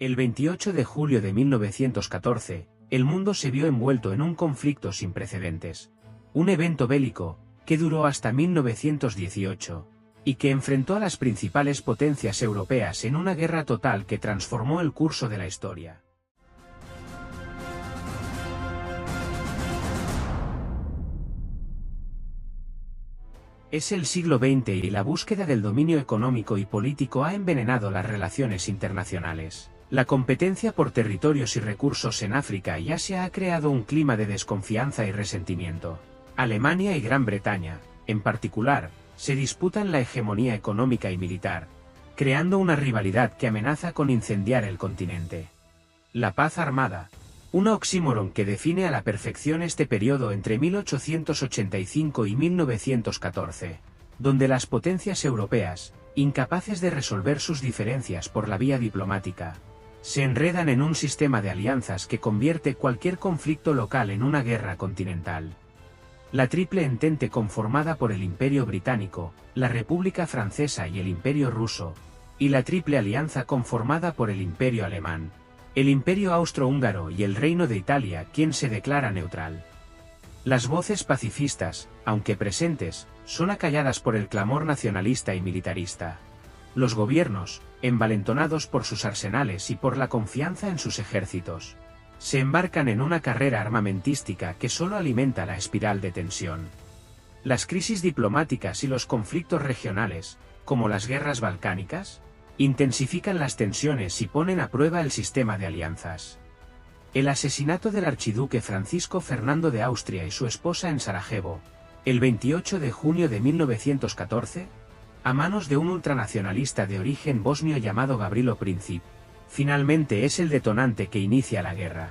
El 28 de julio de 1914, el mundo se vio envuelto en un conflicto sin precedentes. Un evento bélico, que duró hasta 1918, y que enfrentó a las principales potencias europeas en una guerra total que transformó el curso de la historia. Es el siglo XX y la búsqueda del dominio económico y político ha envenenado las relaciones internacionales. La competencia por territorios y recursos en África y Asia ha creado un clima de desconfianza y resentimiento. Alemania y Gran Bretaña, en particular, se disputan la hegemonía económica y militar, creando una rivalidad que amenaza con incendiar el continente. La paz armada, un oxímoron que define a la perfección este periodo entre 1885 y 1914, donde las potencias europeas, incapaces de resolver sus diferencias por la vía diplomática, se enredan en un sistema de alianzas que convierte cualquier conflicto local en una guerra continental. La Triple Entente, conformada por el Imperio Británico, la República Francesa y el Imperio Ruso, y la Triple Alianza, conformada por el Imperio Alemán, el Imperio Austrohúngaro y el Reino de Italia, quien se declara neutral. Las voces pacifistas, aunque presentes, son acalladas por el clamor nacionalista y militarista. Los gobiernos, envalentonados por sus arsenales y por la confianza en sus ejércitos, se embarcan en una carrera armamentística que solo alimenta la espiral de tensión. Las crisis diplomáticas y los conflictos regionales, como las guerras balcánicas, intensifican las tensiones y ponen a prueba el sistema de alianzas. El asesinato del archiduque Francisco Fernando de Austria y su esposa en Sarajevo, el 28 de junio de 1914, a manos de un ultranacionalista de origen bosnio llamado Gavrilo Princip, finalmente es el detonante que inicia la guerra.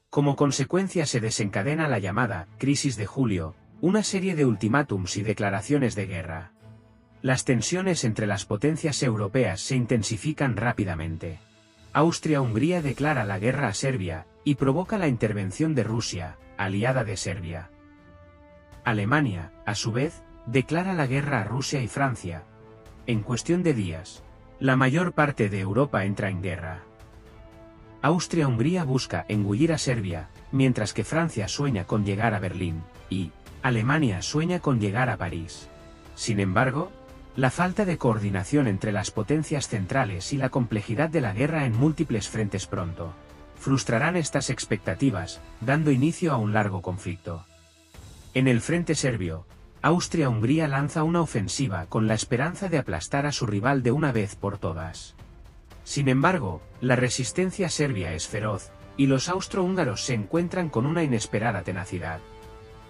Como consecuencia se desencadena la llamada «Crisis de Julio», una serie de ultimátums y declaraciones de guerra. Las tensiones entre las potencias europeas se intensifican rápidamente. Austria-Hungría declara la guerra a Serbia, y provoca la intervención de Rusia, aliada de Serbia. Alemania, a su vez, declara la guerra a Rusia y Francia. En cuestión de días, la mayor parte de Europa entra en guerra. Austria-Hungría busca engullir a Serbia, mientras que Francia sueña con llegar a Berlín, y Alemania sueña con llegar a París. Sin embargo, la falta de coordinación entre las potencias centrales y la complejidad de la guerra en múltiples frentes pronto frustrarán estas expectativas, dando inicio a un largo conflicto. En el frente serbio, Austria-Hungría lanza una ofensiva con la esperanza de aplastar a su rival de una vez por todas. Sin embargo, la resistencia serbia es feroz, y los austrohúngaros se encuentran con una inesperada tenacidad.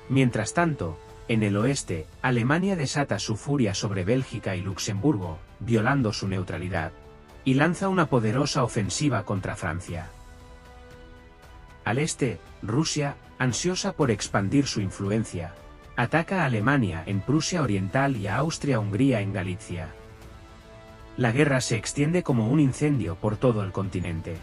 Mientras tanto, en el oeste, Alemania desata su furia sobre Bélgica y Luxemburgo, violando su neutralidad, y lanza una poderosa ofensiva contra Francia. Al este, Rusia, ansiosa por expandir su influencia, ataca a Alemania en Prusia Oriental y a Austria-Hungría en Galicia. La guerra se extiende como un incendio por todo el continente.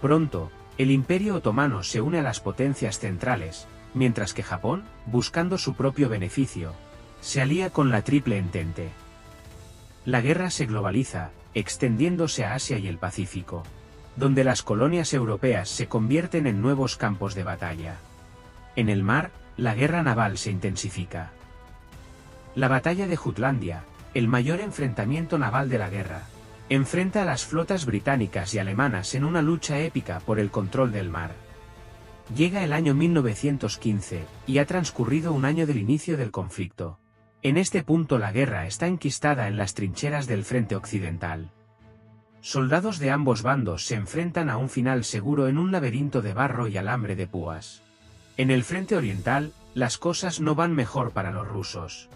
Pronto, el Imperio Otomano se une a las potencias centrales, mientras que Japón, buscando su propio beneficio, se alía con la Triple Entente. La guerra se globaliza, extendiéndose a Asia y el Pacífico, donde las colonias europeas se convierten en nuevos campos de batalla. En el mar, la guerra naval se intensifica. La batalla de Jutlandia, el mayor enfrentamiento naval de la guerra, enfrenta a las flotas británicas y alemanas en una lucha épica por el control del mar. Llega el año 1915, y ha transcurrido un año del inicio del conflicto. En este punto la guerra está enquistada en las trincheras del frente occidental. Soldados de ambos bandos se enfrentan a un final seguro en un laberinto de barro y alambre de púas. En el frente oriental, las cosas no van mejor para los rusos.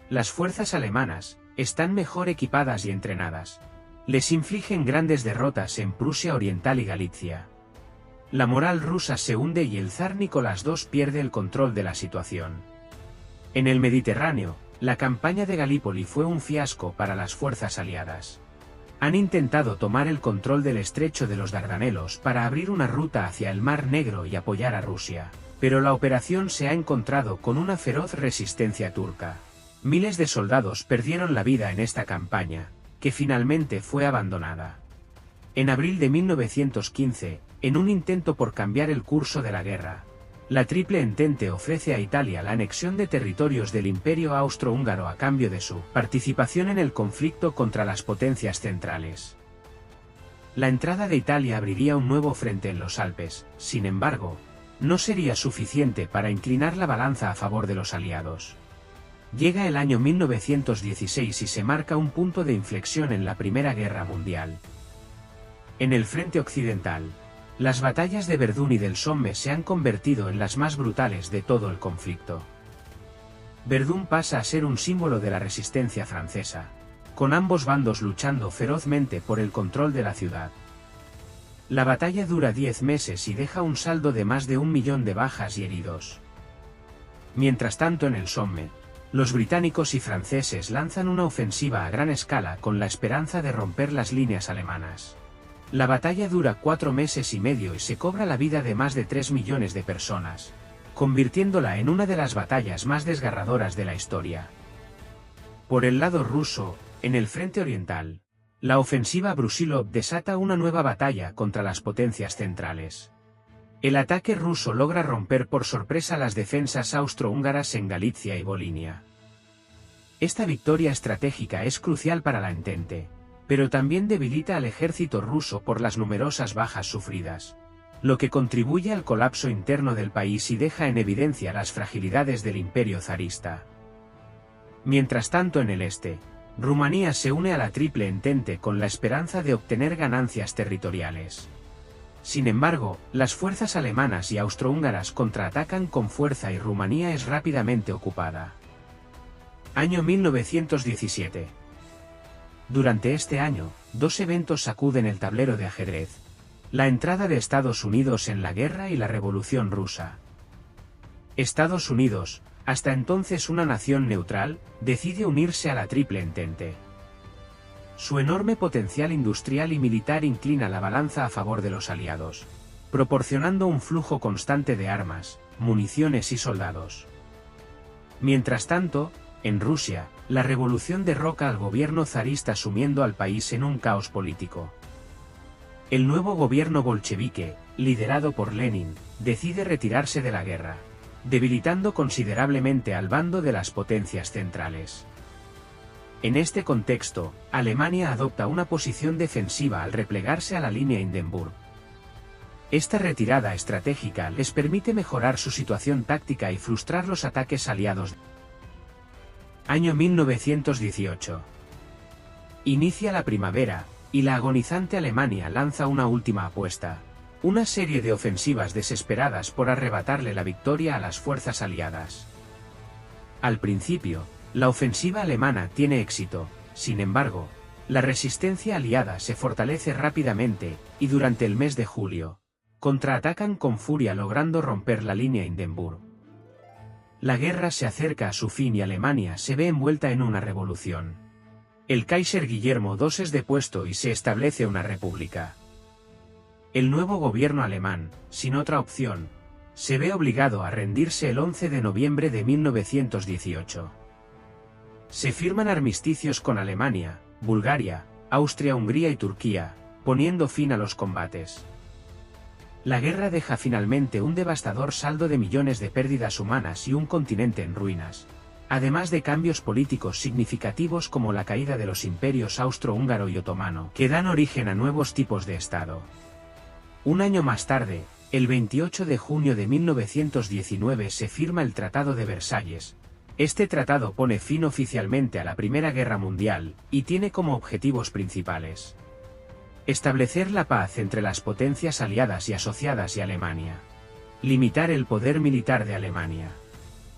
Las fuerzas alemanas están mejor equipadas y entrenadas. Les infligen grandes derrotas en Prusia Oriental y Galicia. La moral rusa se hunde y el zar Nicolás II pierde el control de la situación. En el Mediterráneo, la campaña de Galípoli fue un fiasco para las fuerzas aliadas. Han intentado tomar el control del estrecho de los Dardanelos para abrir una ruta hacia el Mar Negro y apoyar a Rusia, pero la operación se ha encontrado con una feroz resistencia turca. Miles de soldados perdieron la vida en esta campaña, que finalmente fue abandonada. En abril de 1915, en un intento por cambiar el curso de la guerra, la Triple Entente ofrece a Italia la anexión de territorios del Imperio Austrohúngaro a cambio de su participación en el conflicto contra las potencias centrales. La entrada de Italia abriría un nuevo frente en los Alpes, sin embargo, no sería suficiente para inclinar la balanza a favor de los aliados. Llega el año 1916 y se marca un punto de inflexión en la Primera Guerra Mundial. En el frente occidental, las batallas de Verdún y del Somme se han convertido en las más brutales de todo el conflicto. Verdún pasa a ser un símbolo de la resistencia francesa, con ambos bandos luchando ferozmente por el control de la ciudad. La batalla dura 10 meses y deja un saldo de más de 1 millón de bajas y heridos. Mientras tanto en el Somme, los británicos y franceses lanzan una ofensiva a gran escala con la esperanza de romper las líneas alemanas. La batalla dura 4 meses y medio y se cobra la vida de más de 3 millones de personas, convirtiéndola en una de las batallas más desgarradoras de la historia. Por el lado ruso, en el frente oriental, la ofensiva Brusilov desata una nueva batalla contra las potencias centrales. El ataque ruso logra romper por sorpresa las defensas austrohúngaras en Galicia y Volinia. Esta victoria estratégica es crucial para la Entente, pero también debilita al ejército ruso por las numerosas bajas sufridas, lo que contribuye al colapso interno del país y deja en evidencia las fragilidades del imperio zarista. Mientras tanto en el este, Rumanía se une a la Triple Entente con la esperanza de obtener ganancias territoriales. Sin embargo, las fuerzas alemanas y austrohúngaras contraatacan con fuerza y Rumanía es rápidamente ocupada. Año 1917. Durante este año, dos eventos sacuden el tablero de ajedrez: la entrada de Estados Unidos en la guerra y la Revolución Rusa. Estados Unidos, hasta entonces una nación neutral, decide unirse a la Triple Entente. Su enorme potencial industrial y militar inclina la balanza a favor de los aliados, proporcionando un flujo constante de armas, municiones y soldados. Mientras tanto, en Rusia, la revolución derroca al gobierno zarista sumiendo al país en un caos político. El nuevo gobierno bolchevique, liderado por Lenin, decide retirarse de la guerra, debilitando considerablemente al bando de las potencias centrales. En este contexto, Alemania adopta una posición defensiva al replegarse a la línea Hindenburg. Esta retirada estratégica les permite mejorar su situación táctica y frustrar los ataques aliados. Año 1918. Inicia la primavera, y la agonizante Alemania lanza una última apuesta: una serie de ofensivas desesperadas por arrebatarle la victoria a las fuerzas aliadas. Al principio, la ofensiva alemana tiene éxito, sin embargo, la resistencia aliada se fortalece rápidamente, y durante el mes de julio, contraatacan con furia logrando romper la línea Hindenburg. La guerra se acerca a su fin y Alemania se ve envuelta en una revolución. El Kaiser Guillermo II es depuesto y se establece una república. El nuevo gobierno alemán, sin otra opción, se ve obligado a rendirse el 11 de noviembre de 1918. Se firman armisticios con Alemania, Bulgaria, Austria, Hungría y Turquía, poniendo fin a los combates. La guerra deja finalmente un devastador saldo de millones de pérdidas humanas y un continente en ruinas, además de cambios políticos significativos como la caída de los imperios austrohúngaro y otomano, que dan origen a nuevos tipos de Estado. Un año más tarde, el 28 de junio de 1919 se firma el Tratado de Versalles. Este tratado pone fin oficialmente a la Primera Guerra Mundial, y tiene como objetivos principales: establecer la paz entre las potencias aliadas y asociadas y Alemania, limitar el poder militar de Alemania,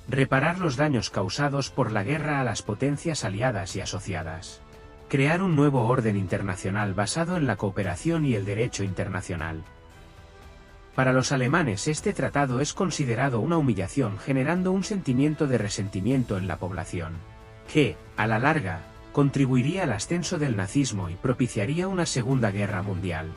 reparar los daños causados por la guerra a las potencias aliadas y asociadas, crear un nuevo orden internacional basado en la cooperación y el derecho internacional. Para los alemanes este tratado es considerado una humillación, generando un sentimiento de resentimiento en la población, que, a la larga, contribuiría al ascenso del nazismo y propiciaría una Segunda Guerra Mundial.